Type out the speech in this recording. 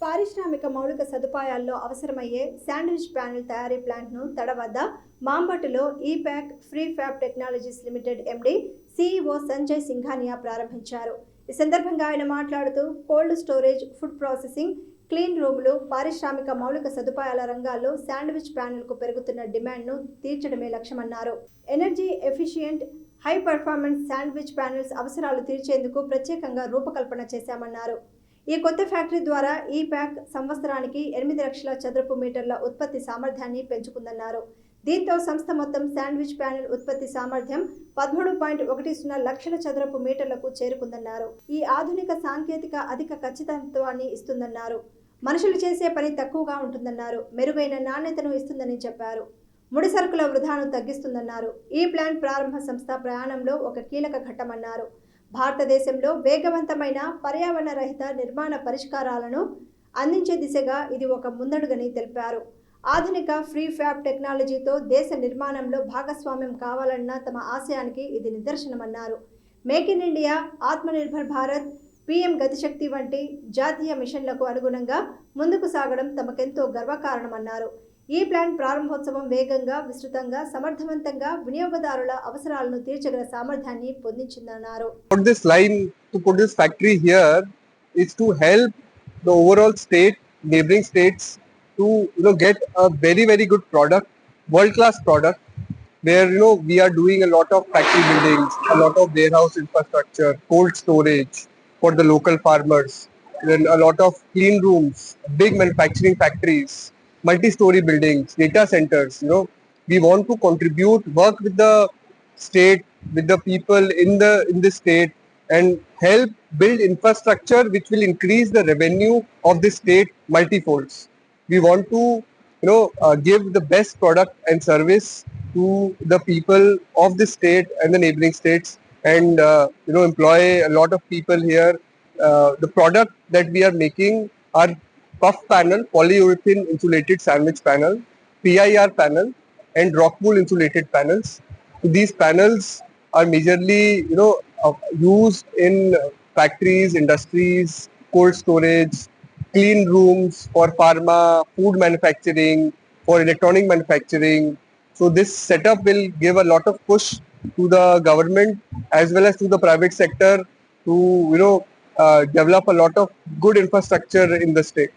పారిశ్రామిక మౌలిక సదుపాయాల్లో అవసరమయ్యే శాండ్విచ్ ప్యానెల్ తయారీ ప్లాంట్ను తడ వద్ద మాంబట్టులో Epack prefab technologies limited MD CEO Sanjay Singhania ప్రారంభించారు. ఈ సందర్భంగా ఆయన మాట్లాడుతూ cold storage, food processing, clean రూములు, పారిశ్రామిక మౌలిక సదుపాయాల రంగాల్లో శాండ్విచ్ ప్యానెల్కు పెరుగుతున్న డిమాండ్ను తీర్చడమే లక్ష్యమన్నారు. Energy efficient, high performance sandwich panels అవసరాలు తీర్చేందుకు ప్రత్యేకంగా రూపకల్పన చేశామన్నారు. ఈ కొత్త ఫ్యాక్టరీ ద్వారా ఈప్యాక్ సంవత్సరానికి 8 లక్షల చదరపు మీటర్ల ఉత్పత్తి సామర్థ్యాన్ని పెంచుకుందన్నారు. దీంతో సంస్థ మొత్తం శాండ్విచ్ ప్యానెల్ ఉత్పత్తి సామర్థ్యం 13.10 లక్షల చదరపు మీటర్లకు చేరుకుందన్నారు. ఈ ఆధునిక సాంకేతిక అధిక ఖచ్చితత్వాన్ని ఇస్తుందన్నారు. మనుషులు చేసే పని తక్కువగా ఉంటుందన్నారు. మెరుగైన నాణ్యతను ఇస్తుందని చెప్పారు. ముడి సరుకుల వృధాను తగ్గిస్తుందన్నారు. ఈ ప్లాంట్ ప్రారంభ సంస్థ ప్రయాణంలో ఒక కీలక ఘట్టమన్నారు. భారతదేశంలో వేగవంతమైన పర్యావరణ రహిత నిర్మాణ పరిష్కారాలను అందించే దిశగా ఇది ఒక ముందడుగని తెలిపారు. ఆధునిక ఫ్రీ ఫ్యాబ్ టెక్నాలజీతో దేశ నిర్మాణంలో భాగస్వామ్యం కావాలన్న తమ ఆశయానికి ఇది నిదర్శనమన్నారు. Make in India, Atmanirbhar Bharat, PM Gatishakti వంటి జాతీయ మిషన్లకు అనుగుణంగా ముందుకు సాగడం తమకెంతో గర్వకారణమన్నారు. ఈ ప్లాంట్ ప్రారంభోత్సవం వేగంగా, విస్తృతంగా, సమర్థవంతంగా వినియోగదారుల అవసరాలను తీర్చగల సామర్థ్యాన్ని పొందించిందన్నారు. This line to put this factory here is to help the overall state, neighboring states to get a very good product, world class product, where we are doing a lot of factory buildings, a lot of warehouse infrastructure, cold storage for the local farmers, then a lot of clean rooms, big manufacturing factories, multi-story buildings, data centers. We want to contribute, work with the state, with the people in the state, and help build infrastructure which will increase the revenue of the state multifolds. We want to give the best product and service to the people of the state and the neighboring states, and employ a lot of people here. The product that we are making are puff panel, polyurethane insulated sandwich panel, PIR panel, and rock wool insulated panels. So these panels are majorly used in factories, industries, cold storage, clean rooms, for pharma, food manufacturing, for electronic manufacturing. So this setup will give a lot of push to the government as well as to the private sector to develop a lot of good infrastructure in the state.